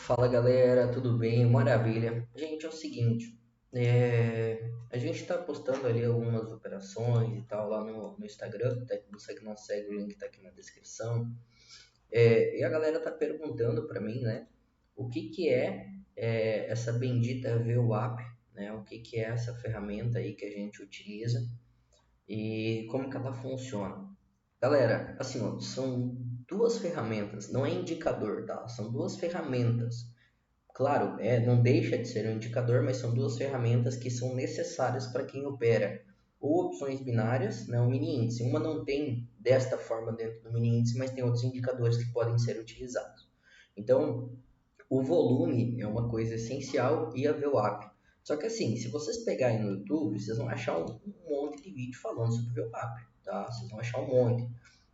Fala galera, tudo bem? Maravilha. Gente, é o seguinte, a gente está postando ali algumas operações e tal lá no Instagram, tá? Você que não segue, o link está aqui na descrição. E a galera tá perguntando para mim, né, o que que é essa bendita VWAP, né? O que que é essa ferramenta aí que a gente utiliza e como que ela funciona. Galera, assim, ó, são duas ferramentas, não é indicador, tá? São duas ferramentas. Claro, não deixa de ser um indicador, mas são duas ferramentas que são necessárias para quem opera ou opções binárias, né, o mini índice. Uma não tem desta forma dentro do mini índice, mas tem outros indicadores que podem ser utilizados. Então, o volume é uma coisa essencial e a VWAP. Só que assim, se vocês pegarem no YouTube, vocês vão achar um monte de vídeo falando sobre VWAP, tá? Vocês vão achar um monte.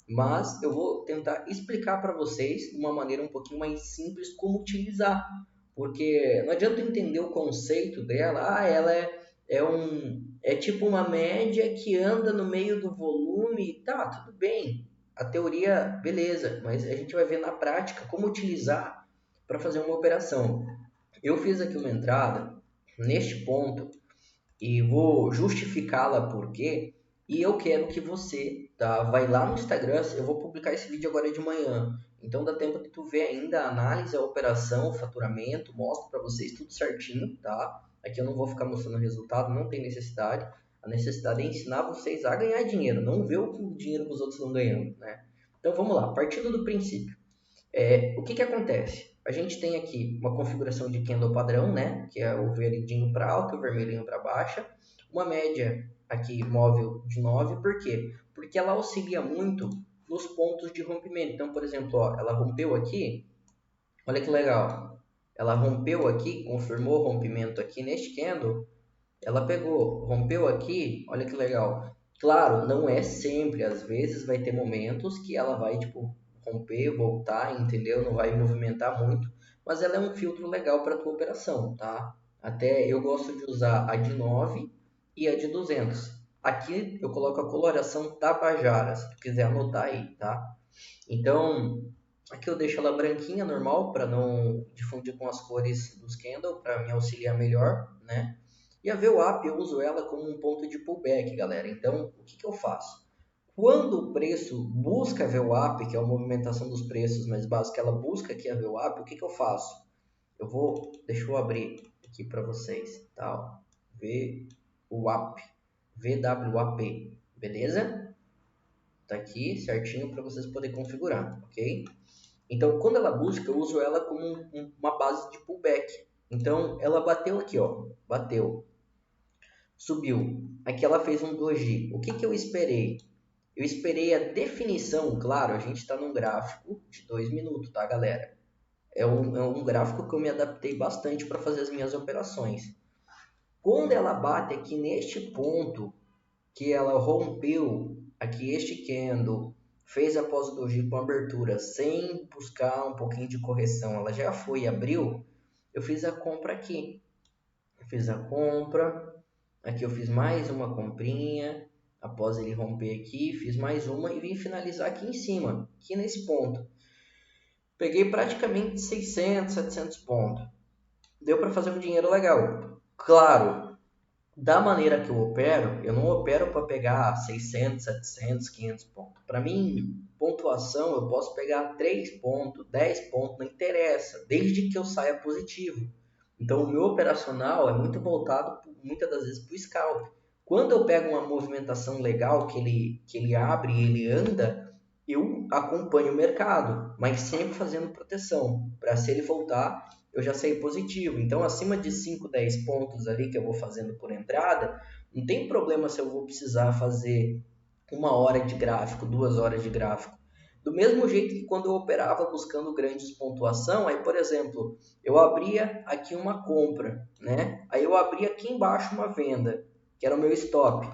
Mas eu vou tentar explicar para vocês de uma maneira um pouquinho mais simples como utilizar, porque não adianta entender o conceito dela, é tipo uma média que anda no meio do volume, tá, tudo bem. A teoria, beleza, mas a gente vai ver na prática como utilizar para fazer uma operação. Eu fiz aqui uma entrada neste ponto e vou justificá-la por quê. E eu quero que você, tá, vai lá no Instagram, eu vou publicar esse vídeo agora de manhã. Então dá tempo de tu ver ainda a análise, a operação, o faturamento, mostro para vocês tudo certinho, tá? Aqui eu não vou ficar mostrando o resultado, não tem necessidade. A necessidade é ensinar vocês a ganhar dinheiro, não ver o dinheiro que os outros estão ganhando, né? Então vamos lá, partindo do princípio. O que que acontece? A gente tem aqui uma configuração de candle padrão, né? Que é o verdinho para alta e o vermelhinho para baixa. Uma média aqui móvel de 9, por quê? Porque ela auxilia muito nos pontos de rompimento. Então, por exemplo, ó, ela rompeu aqui, olha que legal. Ela rompeu aqui, confirmou o rompimento aqui neste candle, ela pegou, rompeu aqui, olha que legal. Claro, não é sempre, às vezes vai ter momentos que ela vai, tipo, romper, voltar, entendeu? Não vai movimentar muito, mas ela é um filtro legal para tua operação, tá? Até eu gosto de usar a de 9 e a de 200. Aqui eu coloco a coloração Tabajara, se tu quiser anotar aí, tá? Então, aqui eu deixo ela branquinha, normal, para não difundir com as cores dos candle, para me auxiliar melhor, né? E a VWAP eu uso ela como um ponto de pullback, galera. Então, o que que eu faço? Quando o preço busca a VWAP, que é a movimentação dos preços mais básicos, ela busca aqui a VWAP, o que que eu faço? Deixa eu abrir aqui para vocês, tá? VWAP, VWAP, beleza? Tá aqui certinho para vocês poderem configurar, ok? Então, quando ela busca, eu uso ela como uma base de pullback. Então, ela bateu aqui, ó, bateu, subiu. Aqui ela fez um doji. O que que eu esperei? Eu esperei a definição, claro, a gente está num gráfico de 2 minutos, tá, galera? É um gráfico que eu me adaptei bastante para fazer as minhas operações. Quando ela bate aqui neste ponto, que ela rompeu aqui este candle, fez após o doji com abertura, sem buscar um pouquinho de correção, ela já foi e abriu, eu fiz a compra aqui. Eu fiz a compra, aqui eu fiz mais uma comprinha, após ele romper aqui, fiz mais uma e vim finalizar aqui em cima, aqui nesse ponto. Peguei praticamente 600, 700 pontos. Deu para fazer um dinheiro legal. Claro, da maneira que eu opero, eu não opero para pegar 600, 700, 500 pontos. Para mim, pontuação, eu posso pegar 3 pontos, 10 pontos, não interessa, desde que eu saia positivo. Então, o meu operacional é muito voltado, muitas das vezes, para o scalp. Quando eu pego uma movimentação legal, que ele abre e ele anda, eu acompanho o mercado, mas sempre fazendo proteção, para se ele voltar, eu já saí positivo. Então, acima de 5, 10 pontos ali que eu vou fazendo por entrada, não tem problema se eu vou precisar fazer 1 hora de gráfico, 2 horas de gráfico. Do mesmo jeito que quando eu operava buscando grandes pontuação, aí, por exemplo, eu abria aqui uma compra, né? Aí eu abria aqui embaixo uma venda, que era o meu stop.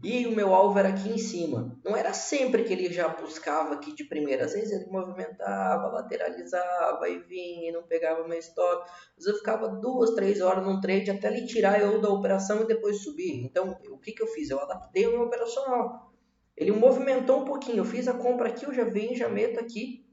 E o meu alvo era aqui em cima. Não era sempre que ele já buscava aqui de primeira. Às vezes ele movimentava, lateralizava e vinha e não pegava meu stop. Às vezes eu ficava 2, 3 horas num trade até ele tirar eu da operação e depois subir. Então, o que que eu fiz? Eu adaptei o meu operacional. Ele movimentou um pouquinho, eu fiz a compra aqui, eu já venho, já meto aqui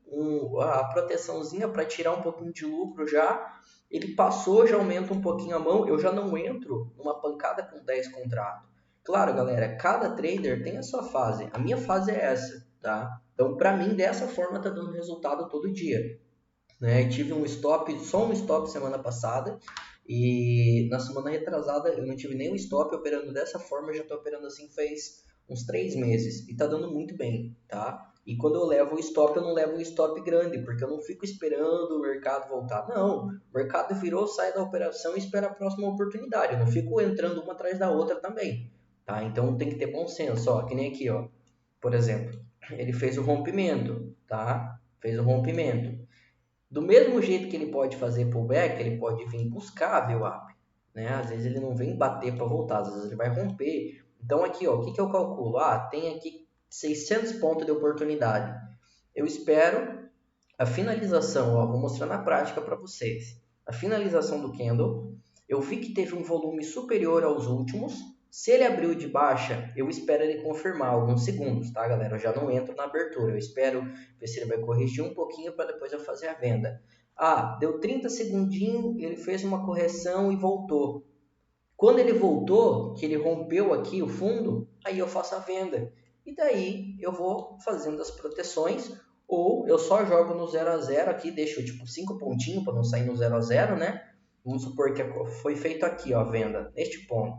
a proteçãozinha para tirar um pouquinho de lucro já. Ele passou, já aumenta um pouquinho a mão, eu já não entro numa pancada com 10 contratos. Claro, galera, cada trader tem a sua fase. A minha fase é essa, tá? Então, para mim, dessa forma, tá dando resultado todo dia. Né? Tive um stop, só um stop semana passada, e na semana retrasada eu não tive nenhum stop operando dessa forma, eu já estou operando assim faz uns 3 meses e tá dando muito bem, tá? E quando eu levo o stop, eu não levo um stop grande, porque eu não fico esperando o mercado voltar. Não, o mercado virou, sai da operação e espera a próxima oportunidade. Eu não fico entrando uma atrás da outra também, tá? Então tem que ter bom senso, ó, que nem aqui, ó. Por exemplo, ele fez o rompimento, tá? Fez o rompimento. Do mesmo jeito que ele pode fazer pullback, ele pode vir buscar a VWAP, né? Às vezes ele não vem bater para voltar, às vezes ele vai romper. Então aqui, ó, o que eu calculo? Tem aqui 600 pontos de oportunidade. Eu espero a finalização, ó, vou mostrar na prática para vocês. A finalização do candle, eu vi que teve um volume superior aos últimos. Se ele abriu de baixa, eu espero ele confirmar alguns segundos, tá, galera? Eu já não entro na abertura, eu espero ver se ele vai corrigir um pouquinho para depois eu fazer a venda. Deu 30 segundinhos, ele fez uma correção e voltou. Quando ele voltou, que ele rompeu aqui o fundo, aí eu faço a venda. E daí eu vou fazendo as proteções, ou eu só jogo no 0 a 0 aqui, deixo tipo 5 pontinhos para não sair no 0 a 0, né? Vamos supor que foi feito aqui, ó, a venda, neste ponto,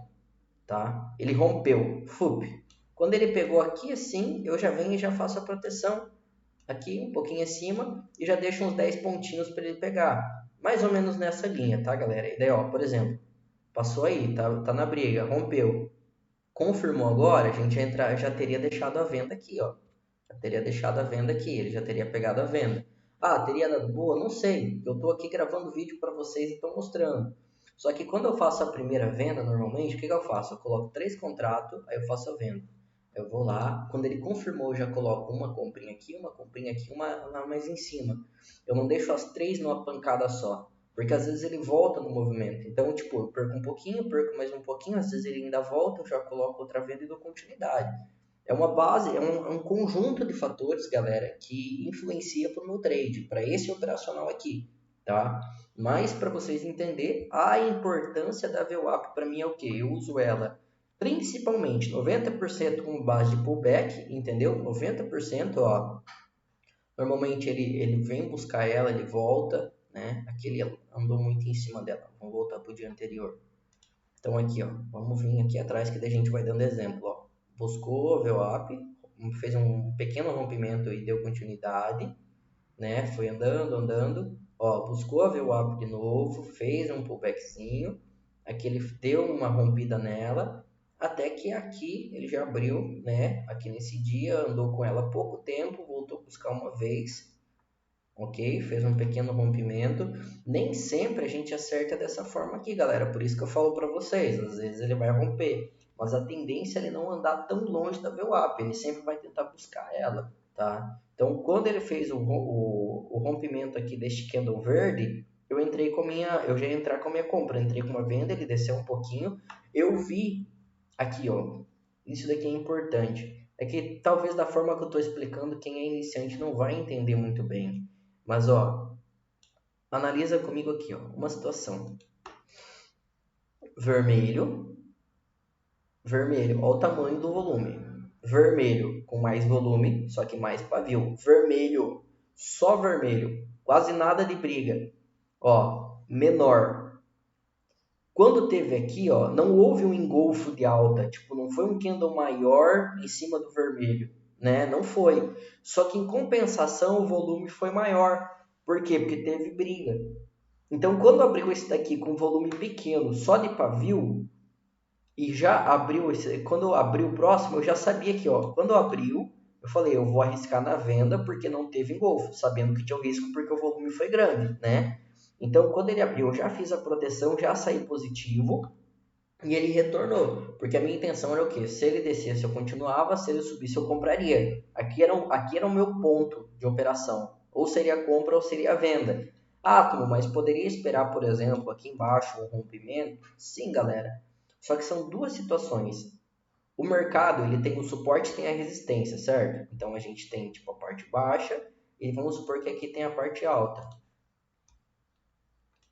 tá? Ele rompeu, FUP. Quando ele pegou aqui assim, eu já venho e já faço a proteção aqui, um pouquinho acima, e já deixo uns 10 pontinhos para ele pegar. Mais ou menos nessa linha, tá, galera? E daí, ó, por exemplo, passou aí, tá na briga, rompeu. Confirmou agora, a gente já teria deixado a venda aqui, ó. Já teria deixado a venda aqui, ele já teria pegado a venda. Teria dado boa? Não sei. Eu tô aqui gravando vídeo para vocês e tô mostrando. Só que quando eu faço a primeira venda, normalmente, o que eu faço? Eu coloco 3 contratos, aí eu faço a venda. Eu vou lá, quando ele confirmou, eu já coloco uma comprinha aqui, uma mais em cima. Eu não deixo as 3 numa pancada só. Porque às vezes ele volta no movimento. Então, tipo, eu perco um pouquinho, perco mais um pouquinho, às vezes ele ainda volta, eu já coloco outra venda e dou continuidade. É uma base, é um conjunto de fatores, galera, que influencia para o meu trade, para esse operacional aqui, tá? Mas para vocês entenderem, a importância da VWAP para mim é o que? Eu uso ela principalmente 90% como base de pullback, entendeu? 90%, ó. Normalmente ele vem buscar ela, ele volta, né? Aqui ele andou muito em cima dela. Vamos voltar para o dia anterior. Então aqui, ó, vamos vir aqui atrás que daí a gente vai dando exemplo, ó. Buscou a VWAP, fez um pequeno rompimento e deu continuidade, né? Foi andando, ó, buscou a VWAP de novo, fez um pullbackzinho, aqui ele deu uma rompida nela, até que aqui ele já abriu, né? Aqui nesse dia, andou com ela pouco tempo, voltou a buscar uma vez, ok? Fez um pequeno rompimento. Nem sempre a gente acerta dessa forma aqui, galera. Por isso que eu falo para vocês, às vezes ele vai romper, mas a tendência é ele não andar tão longe da VWAP, ele sempre vai tentar buscar ela, tá? Então, quando ele fez o rompimento aqui deste candle verde, eu já ia entrar com a minha compra, entrei com uma venda, ele desceu um pouquinho, eu vi aqui, ó, isso daqui é importante. É que talvez da forma que eu estou explicando, quem é iniciante não vai entender muito bem. Mas, ó, analisa comigo aqui, ó, uma situação. Vermelho, vermelho, olha o tamanho do volume. Vermelho com mais volume, só que mais pavio. Vermelho, só vermelho, quase nada de briga. Ó, menor. Quando teve aqui, ó, não houve um engolfo de alta, tipo, não foi um candle maior em cima do vermelho, né? Não foi. Só que em compensação o volume foi maior. Por quê? Porque teve briga. Então, quando abriu esse daqui com volume pequeno, só de pavio, e já abriu esse, quando eu abri o próximo, eu já sabia que, ó, quando abriu, eu falei, eu vou arriscar na venda porque não teve engolfo, sabendo que tinha um risco porque o volume foi grande, né? Então, quando ele abriu, eu já fiz a proteção, já saí positivo e ele retornou, porque a minha intenção era o quê? Se ele descesse, eu continuava, se ele subisse, eu compraria. Aqui era o meu ponto de operação, ou seria compra ou seria venda. Como, mas poderia esperar, por exemplo, aqui embaixo um rompimento? Sim, galera. Só que são duas situações. O mercado, ele tem o suporte e tem a resistência, certo? Então a gente tem tipo a parte baixa e vamos supor que aqui tem a parte alta.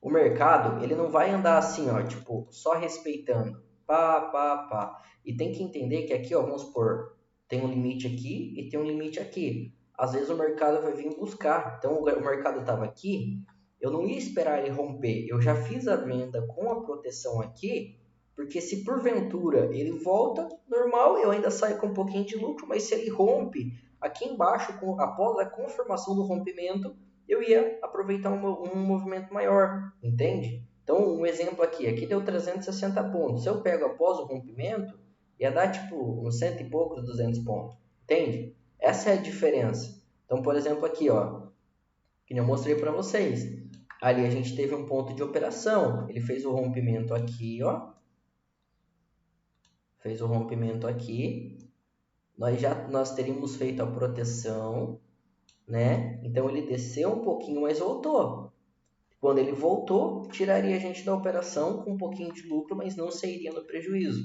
O mercado, ele não vai andar assim, ó, tipo, só respeitando. Pá, pá, pá. E tem que entender que aqui, ó, vamos supor, tem um limite aqui e tem um limite aqui. Às vezes o mercado vai vir buscar. Então o mercado estava aqui, eu não ia esperar ele romper. Eu já fiz a venda com a proteção aqui, porque se porventura ele volta normal, eu ainda saio com um pouquinho de lucro, mas se ele rompe aqui embaixo, após a confirmação do rompimento, eu ia aproveitar um movimento maior, entende? Então, um exemplo aqui deu 360 pontos. Se eu pego após o rompimento, ia dar tipo uns cento e poucos, 200 pontos, entende? Essa é a diferença. Então, por exemplo, aqui, ó, que eu mostrei para vocês. Ali a gente teve um ponto de operação. Ele fez o rompimento aqui, ó. Fez o rompimento aqui. Nós teríamos feito a proteção, né? Então ele desceu um pouquinho, mas voltou. Quando ele voltou, tiraria a gente da operação com um pouquinho de lucro, mas não sairia no prejuízo.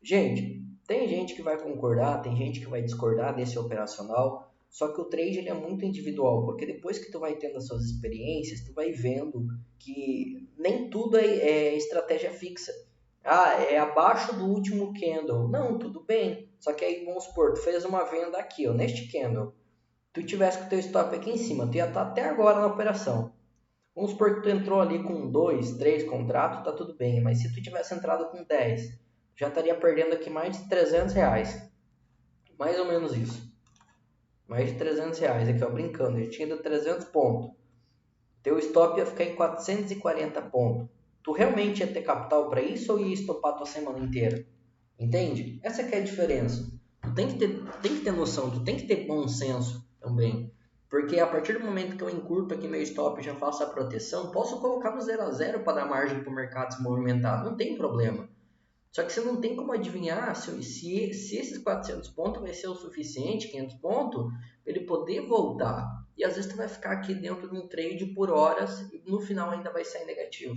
Gente, tem gente que vai concordar, tem gente que vai discordar desse operacional, só que o trade ele é muito individual, porque depois que tu vai tendo as suas experiências, tu vai vendo que nem tudo é estratégia fixa. Ah, é abaixo do último candle. Não, tudo bem. Só que aí, vamos supor, tu fez uma venda aqui, ó, neste candle. Tu tivesse com o teu stop aqui em cima, tu ia estar até agora na operação. Vamos supor que tu entrou ali com 2, 3 contratos, tá tudo bem. Mas se tu tivesse entrado com 10, já estaria perdendo aqui mais de 300 reais. Mais ou menos isso. Mais de 300 reais aqui, ó, brincando. Já tinha ido 300 pontos. Teu stop ia ficar em 440 pontos. Tu realmente ia ter capital para isso ou ia estopar tua semana inteira? Entende? Essa que é a diferença. Tu tem que ter noção, tu tem que ter bom senso também. Porque a partir do momento que eu encurto aqui meu stop e já faço a proteção, posso colocar no 0 a 0 para dar margem para o mercado se movimentar. Não tem problema. Só que você não tem como adivinhar se esses 400 pontos vai ser o suficiente, 500 pontos, para ele poder voltar. E às vezes tu vai ficar aqui dentro de um trade por horas e no final ainda vai sair negativo.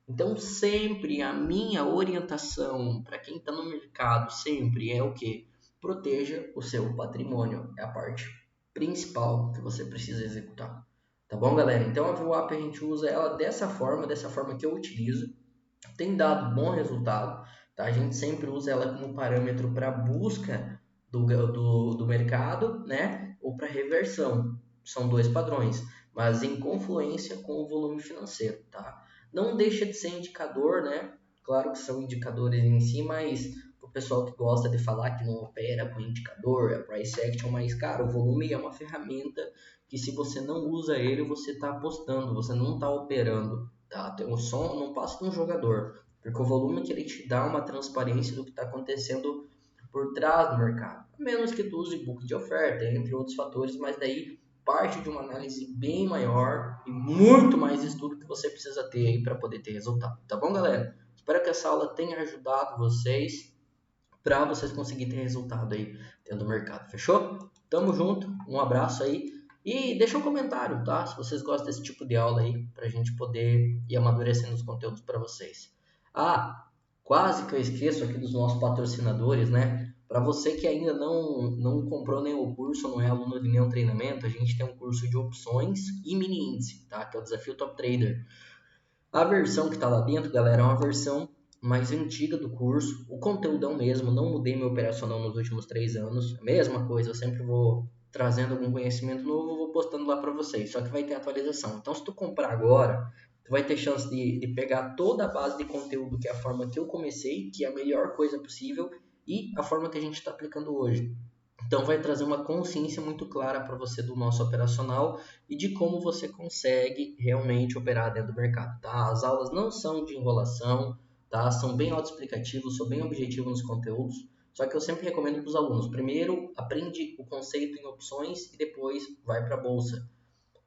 Então sempre a minha orientação para quem está no mercado sempre é o que? Proteja o seu patrimônio. É a parte principal que você precisa executar. Tá bom, galera? Então a VWAP a gente usa ela dessa forma que eu utilizo. Tem dado bom resultado. Tá? A gente sempre usa ela como parâmetro para busca do mercado, né? Ou para reversão. São dois padrões, mas em confluência com o volume financeiro. Tá? Não deixa de ser indicador, né? Claro que são indicadores em si, mas o pessoal que gosta de falar que não opera com indicador, é price action, mas cara, o volume é uma ferramenta que se você não usa ele, você está apostando, você não está operando. Tá? Tem um som, não passa de um jogador, porque o volume que ele te dá uma transparência do que está acontecendo por trás do mercado. A menos que tu use book de oferta, entre outros fatores, mas daí parte de uma análise bem maior e muito mais estudo que você precisa ter aí para poder ter resultado. Tá bom, galera? Espero que essa aula tenha ajudado vocês para vocês conseguirem ter resultado aí dentro do mercado. Fechou? Tamo junto, um abraço aí. E deixa um comentário, tá? Se vocês gostam desse tipo de aula aí, pra gente poder ir amadurecendo os conteúdos para vocês. Ah, quase que eu esqueço aqui dos nossos patrocinadores, né? Para você que ainda não comprou nenhum curso, não é aluno de nenhum treinamento, a gente tem um curso de opções e mini índice, tá? Que é o Desafio Top Trader. A versão que está lá dentro, galera, é uma versão mais antiga do curso. O conteúdo é o mesmo, não mudei meu operacional nos últimos 3 anos. Mesma coisa, eu sempre vou trazendo algum conhecimento novo, vou postando lá para vocês. Só que vai ter atualização. Então, se tu comprar agora, tu vai ter chance de pegar toda a base de conteúdo, que é a forma que eu comecei, que é a melhor coisa possível, e a forma que a gente está aplicando hoje. Então vai trazer uma consciência muito clara para você do nosso operacional e de como você consegue realmente operar dentro do mercado, tá? As aulas não são de enrolação, tá? São bem autoexplicativos, sou bem objetivo nos conteúdos, só que eu sempre recomendo para os alunos, primeiro aprende o conceito em opções e depois vai para a bolsa.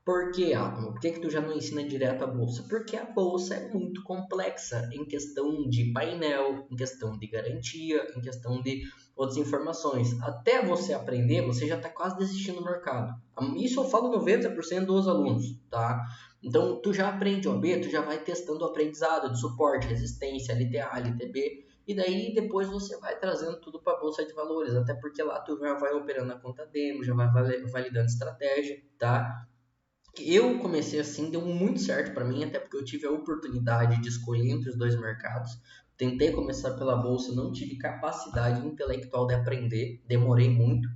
Por que, Átomo? Por que tu já não ensina direto a bolsa? Porque a bolsa é muito complexa em questão de painel, em questão de garantia, em questão de outras informações. Até você aprender, você já está quase desistindo do mercado. Isso eu falo 90% dos alunos, tá? Então, tu já aprende OAB, tu já vai testando o aprendizado de suporte, resistência, LTA, LTB, e daí depois você vai trazendo tudo para a bolsa de valores, até porque lá tu já vai operando a conta demo, já vai validando estratégia, tá? Eu comecei assim, deu muito certo para mim, até porque eu tive a oportunidade de escolher entre os dois mercados. Tentei começar pela bolsa, não tive capacidade intelectual de aprender, demorei muito,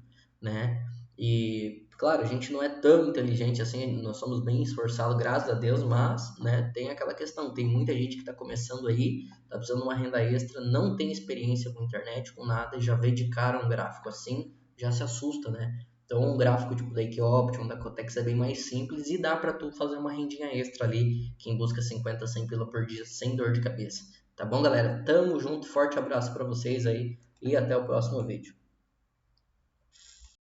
né? E claro, a gente não é tão inteligente assim, nós somos bem esforçados, graças a Deus, mas, né, tem aquela questão, tem muita gente que está começando aí, tá precisando de uma renda extra, não tem experiência com internet, com nada, e já vê de cara um gráfico assim, já se assusta, né? Então, um gráfico tipo da Equioption, da Cotex é bem mais simples e dá para tu fazer uma rendinha extra ali, quem busca 50, 100 pila por dia sem dor de cabeça. Tá bom, galera? Tamo junto, forte abraço para vocês aí e até o próximo vídeo.